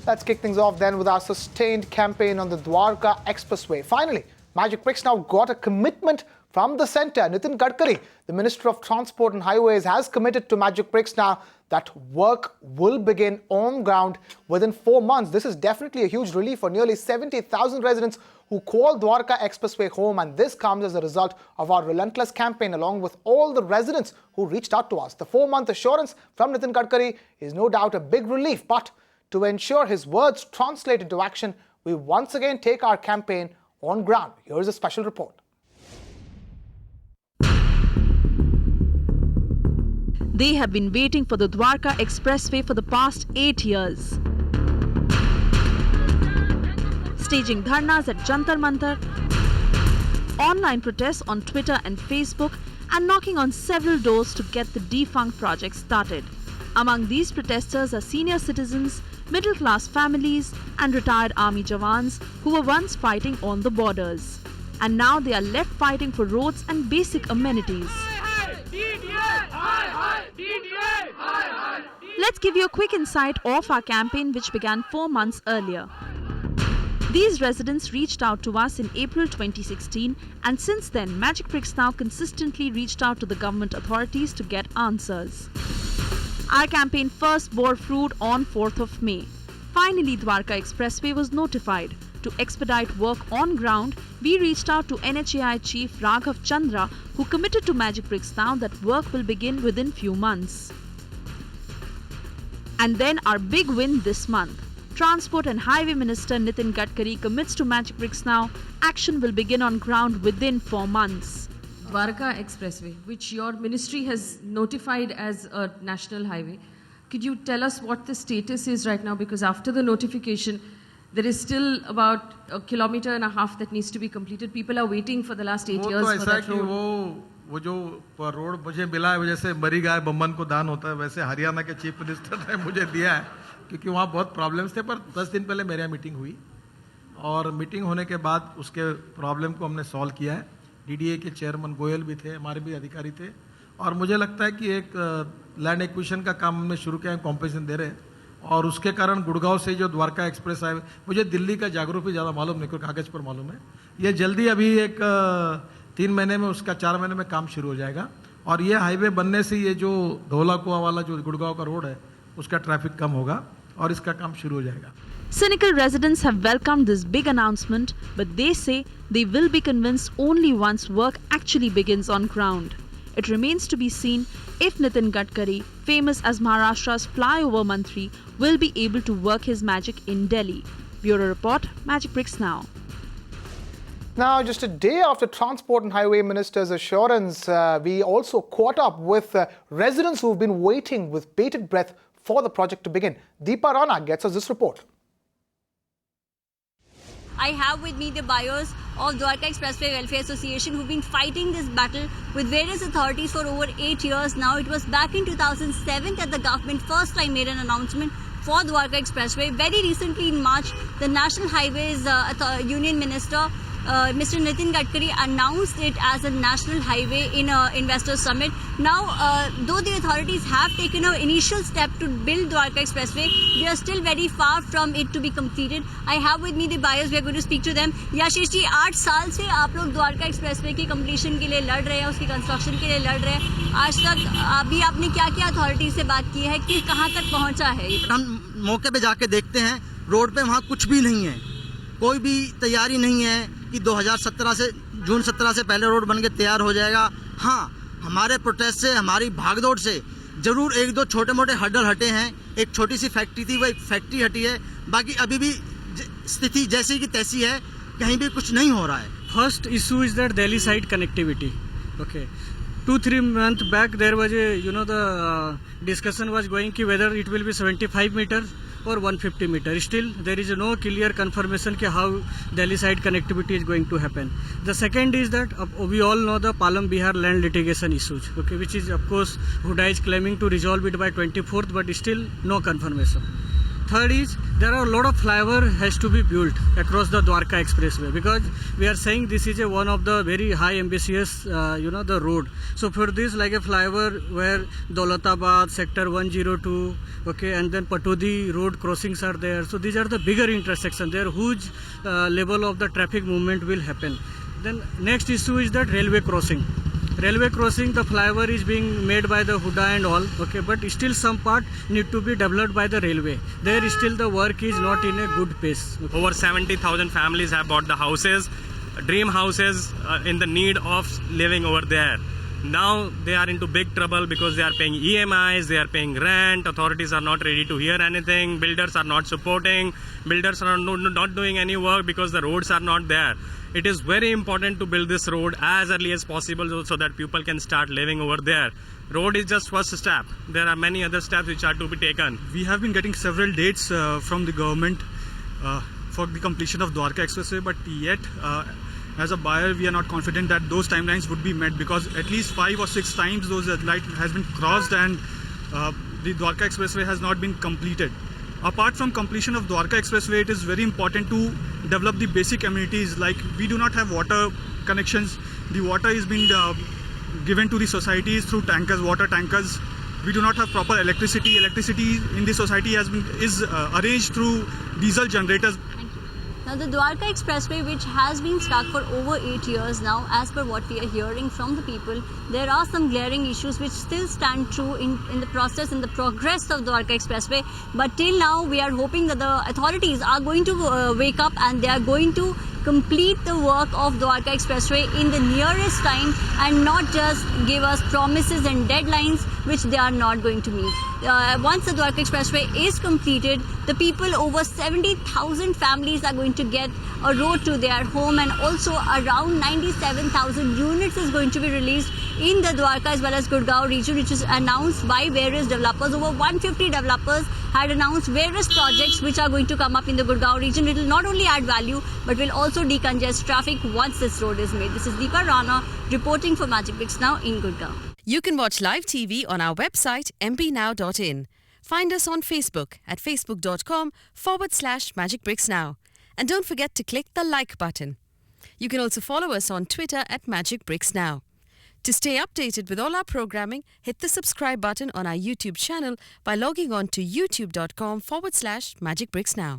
Let's kick things off then with our sustained campaign on the Dwarka Expressway. Finally, Magic Bricks now got a commitment from the centre. Nitin Gadkari, the Minister of Transport and Highways, has committed to Magic Bricks now that work will begin on ground within 4 months. This is definitely a huge relief for nearly 70,000 residents who call Dwarka Expressway home, and this comes as a result of our relentless campaign along with all the residents who reached out to us. The 4-month assurance from Nitin Gadkari is no doubt a big relief, but to ensure his words translate into action, we once again take our campaign on ground. Here is a special report. They have been waiting for the Dwarka Expressway for the past 8 years. Staging dharnas at Jantar Mantar, online protests on Twitter and Facebook, and knocking on several doors to get the defunct project started. Among these protesters are senior citizens, middle-class families, and retired army jawans who were once fighting on the borders. And now they are left fighting for roads and basic amenities. Let's give you a quick insight of our campaign, which began 4 months earlier. These residents reached out to us in April 2016, and since then, Magic Bricks now consistently reached out to the government authorities to get answers. Our campaign first bore fruit on 4th of May. Finally, Dwarka Expressway was notified. To expedite work on ground, we reached out to NHAI Chief Raghav Chandra, who committed to Magic Bricks now that work will begin within few months. And then our big win this month. Transport and Highway Minister Nitin Gadkari commits to Magic Bricks now. Action will begin on ground within 4 months. Dwarka Expressway, which your ministry has notified as a national highway. Could you tell us what the status is right now? Because after the notification, there is still about 1.5 kilometers that needs to be completed. People are waiting for the last 8 years for that road. वो जो road मुझे मिला है, जैसे मरी गाय बम्बन को दान होता है, वैसे हरियाणा के चीफ मिनिस्टर ने मुझे दिया है, क्योंकि वहाँ बहुत प्रॉब्लम्स थे। पर 10 दिन पहले मेरे यहाँ मीटिंग हुई और मीटिंग होने के बाद उसके प्रॉब्लम को हमने सॉल्व किया है। डीडीए के चेयरमैन गोयल भी थे, हमारे भी अधिकारी थे, और मुझे लगता है कि एक लैंड एक्विजिशन का काम हमने शुरू किया है, कॉम्पेंसेशन दे रहे हैं, और उसके कारण गुड़गांव से जो द्वारका एक्सप्रेस हाईवे, मुझे दिल्ली का जागरूक ज़्यादा मालूम नहीं, कोई कागज़ पर मालूम है। ये जल्दी अभी एक 3 महीने में, उसका 4 महीने में काम शुरू हो जाएगा, और ये हाईवे बनने से ये जो धौला कुआं वाला जो गुड़गांव का रोड है, उसका ट्रैफिक कम होगा और इसका काम शुरू हो जाएगा। Cynical residents have welcomed this big announcement, but they say they will be convinced only once work actually begins on ground. It remains to be seen if Nitin Gadkari, famous as Maharashtra's flyover Mantri, will be able to work his magic in Delhi. Bureau Report, Magic Bricks Now. Now, just a day after Transport and Highway Minister's assurance, we also caught up with residents who've been waiting with bated breath for the project to begin. Deepa Rana gets us this report. I have with me the buyers of Dwarka Expressway Welfare Association who've been fighting this battle with various authorities for over 8 years now. It was back in 2007 that the government first time made an announcement for Dwarka Expressway. Very recently in March, the National Highways Union Minister Mr. Nitin Gadkari announced it as a national highway in an investor summit. Now, though the authorities have taken an initial step to build Dwarka Expressway, they are still very far from it to be completed. I have with me the buyers. We are going to speak to them. Yashish ji, 8 साल से आप लोग Dwarka expressway की completion के लिए लड़ रहे हैं, उसकी कंस्ट्रक्शन के लिए लड़ रहे हैं। आज तक अभी आपने क्या-क्या अथॉरिटी से बात की है कि कहाँ तक पहुँचा है? हम मौके पे जाके देखते हैं, रोड पे वहाँ कुछ भी नहीं है, कोई भी तैयारी नहीं है कि 2017 से जून 17 से पहले रोड बन के तैयार हो जाएगा। हाँ, हमारे प्रोटेस्ट से, हमारी भागदौड़ से जरूर 1-2 छोटे मोटे हर्डल हटे हैं। एक छोटी सी फैक्ट्री थी, वो एक फैक्ट्री हटी है, बाकी अभी भी स्थिति जैसी की तैसी है, कहीं भी कुछ नहीं हो रहा है। First issue is that Delhi side connectivity. Okay, 2-3 months back there was the discussion was going ki whether it will be 75 meter or 150 meter. Still there is no clear confirmation ki how Delhi side connectivity is going to happen. The second is that we all know the Palam Bihar land litigation issues, okay, which is of course Huda is claiming to resolve it by 24th, but still no confirmation. Third is there are a lot of flyover has to be built across the Dwarka Expressway, because we are saying this is one of the very high ambitious, the road. So for this, like a flyover where Daulatabad, Sector 102, okay, and then Patodi road crossings are there. So these are the bigger intersections. There huge level of the traffic movement will happen. Then next issue is that railway crossing. Railway crossing, the flyover is being made by the Huda and all, okay, but still some part need to be developed by the railway. There still the work is not in a good pace. Okay. Over 70,000 families have bought the houses, dream houses, in the need of living over there. Now they are into big trouble because they are paying EMIs, they are paying rent, authorities are not ready to hear anything, builders are not supporting, builders are not doing any work because the roads are not there. It is very important to build this road as early as possible so that people can start living over there. Road is just first step. There are many other steps which are to be taken. We have been getting several dates from the government for the completion of Dwarka Expressway, but yet as a buyer we are not confident that those timelines would be met, because at least 5 or 6 times those light has been crossed and the Dwarka Expressway has not been completed. Apart from completion of Dwarka Expressway, it is very important to develop the basic amenities, like we do not have water connections. The water is being given to the societies through tankers, water tankers. We do not have proper electricity. Electricity in the society is arranged through diesel generators. Now, the Dwarka Expressway, which has been stuck for over 8 years now, as per what we are hearing from the people, there are some glaring issues which still stand true in the process, in the progress of Dwarka Expressway. But till now, we are hoping that the authorities are going to wake up and they are going to complete the work of Dwarka Expressway in the nearest time and not just give us promises and deadlines which they are not going to meet. Once the Dwarka Expressway is completed, the people, over 70,000 families are going to get a road to their home, and also around 97,000 units is going to be released in the Dwarka as well as Gurgaon region, which is announced by various developers. Over 150 developers had announced various projects which are going to come up in the Gurgaon region. It will not only add value but will also decongest traffic once this road is made. This is Deepa Rana reporting for Magic Bricks Now in Gurgaon. You can watch live TV on our website mpnow.in. Find us on Facebook at facebook.com/Magic Bricks Now. And don't forget to click the like button. You can also follow us on Twitter at Magic Bricks Now. To stay updated with all our programming, hit the subscribe button on our YouTube channel by logging on to youtube.com/Magic Bricks Now.